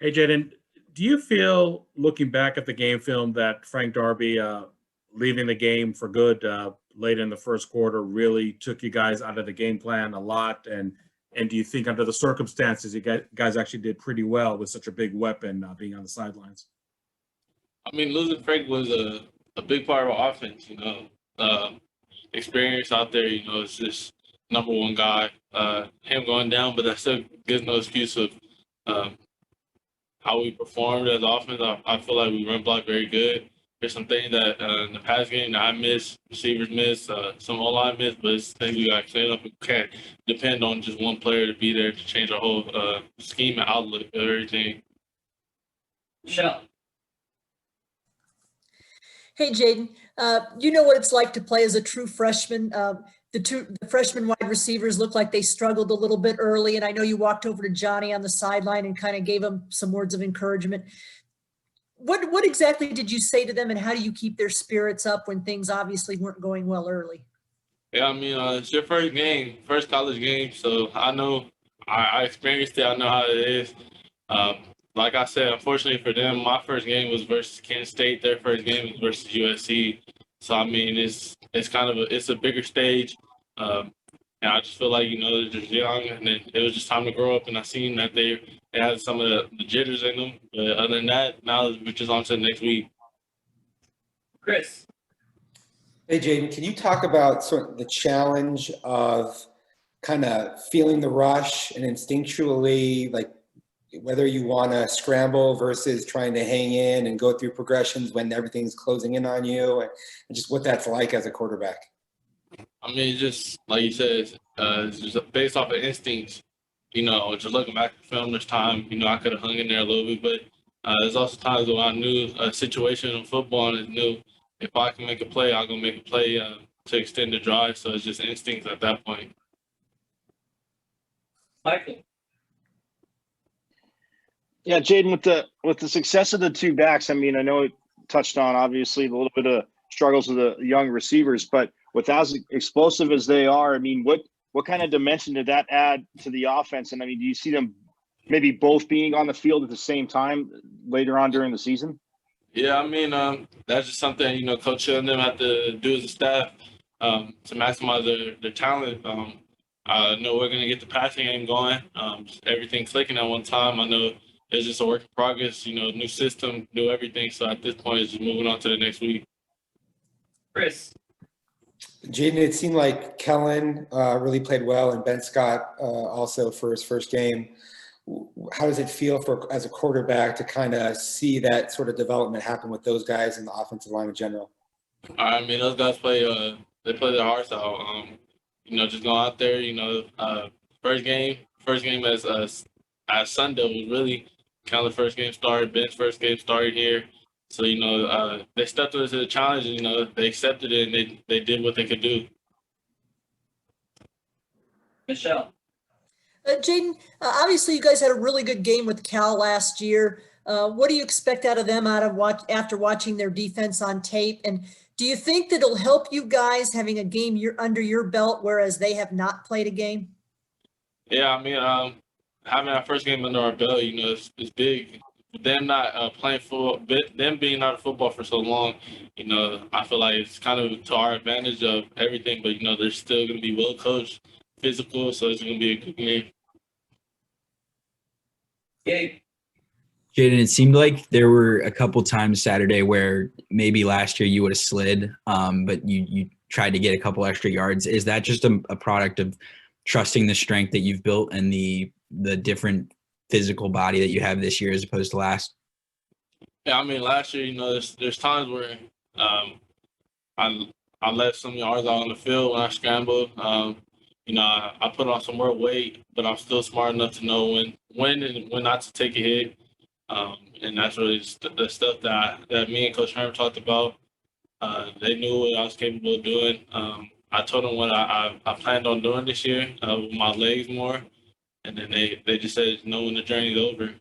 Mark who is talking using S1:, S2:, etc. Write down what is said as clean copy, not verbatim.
S1: Hey, Jaden, do you feel, looking back at the game film, that Frank Darby leaving the game for good late in the first quarter really took you guys out of the game plan a lot? And do you think, under the circumstances, guys actually did pretty well with such a big weapon being on the sidelines?
S2: I mean, losing Frank was a big part of our offense. Experience out there. It's just number one guy. Him going down, but that still gives no excuse of um, how we performed as offense. I feel like we run block very good. There's some things that in the past game that I missed, receivers missed, some O-line missed, but it's things we got to clean up. We can't depend on just one player to be there to change our whole scheme and outlook of everything.
S3: Michelle.
S4: Hey, Jayden, you know what it's like to play as a true freshman. The freshman wide receivers look like they struggled a little bit early, and I know you walked over to Johnny on the sideline and kind of gave him some words of encouragement. What exactly did you say to them, and how do you keep their spirits up when things obviously weren't going well early?
S2: Yeah, I mean, it's your first game, first college game, so I know I experienced it. I know how it is. Like I said, unfortunately for them, my first game was versus Kent State. Their first game was versus USC. So I mean, it's kind of it's a bigger stage, and I just feel like they're just young, and then it was just time to grow up. And I seen that they had some of the jitters in them, but other than that, now we're just on to the next week.
S3: Chris.
S5: Hey, Jayden, can you talk about sort of the challenge of kind of feeling the rush and instinctually, like, whether you want to scramble versus trying to hang in and go through progressions when everything's closing in on you, and just what that's like as a quarterback?
S2: I mean, just like you said, it's just based off of instincts. Just looking back at the film, there's time, I could have hung in there a little bit, but there's also times when I knew a situation in football and knew if I can make a play, I'm going to make a play to extend the drive. So it's just instincts at that point.
S3: Michael.
S6: Yeah, Jayden, with the success of the two backs, I mean, I know it touched on obviously a little bit of struggles with the young receivers, but with as explosive as they are, I mean, what kind of dimension did that add to the offense? And I mean, do you see them maybe both being on the field at the same time later on during the season?
S2: Yeah, I mean, that's just something, Coach Hill and them have to do as a staff to maximize their talent. I know we're going to get the passing game going, everything clicking at one time. I know it's just a work in progress, new system, new everything. So at this point, it's just moving on to the next week.
S3: Chris.
S5: Jayden, it seemed like Kellen really played well, and Ben Scott also for his first game. How does it feel as a quarterback to kind of see that sort of development happen with those guys in the offensive line in general?
S2: I mean, those guys play their hearts out. Just going out there, first game as Sunday was really kind of the first game started. Ben's first game started here. So, they stepped up to the challenge, and, they accepted it, and they did what they could do.
S3: Michelle.
S4: Jayden, obviously you guys had a really good game with Cal last year. What do you expect out of them after watching their defense on tape? And do you think that it'll help you guys having a game under your belt, whereas they have not played a game?
S2: Yeah, I mean, having our first game under our belt, it's big. Them not playing football, them being out of football for so long, I feel like it's kind of to our advantage of everything. But they're still going to be well coached, physical, so it's going to be a good game.
S3: Gabe.
S7: Jayden, it seemed like there were a couple times Saturday where maybe last year you would have slid, but you tried to get a couple extra yards. Is that just a product of trusting the strength that you've built and the different physical body that you have this year as opposed to last?
S2: Yeah, I mean, last year, there's times where I left some yards out on the field when I scrambled. I put on some more weight, but I'm still smart enough to know when and when not to take a hit. And that's really the stuff that me and Coach Herman talked about. They knew what I was capable of doing. I told them what I planned on doing this year with my legs more. And then they just said, when the journey's over.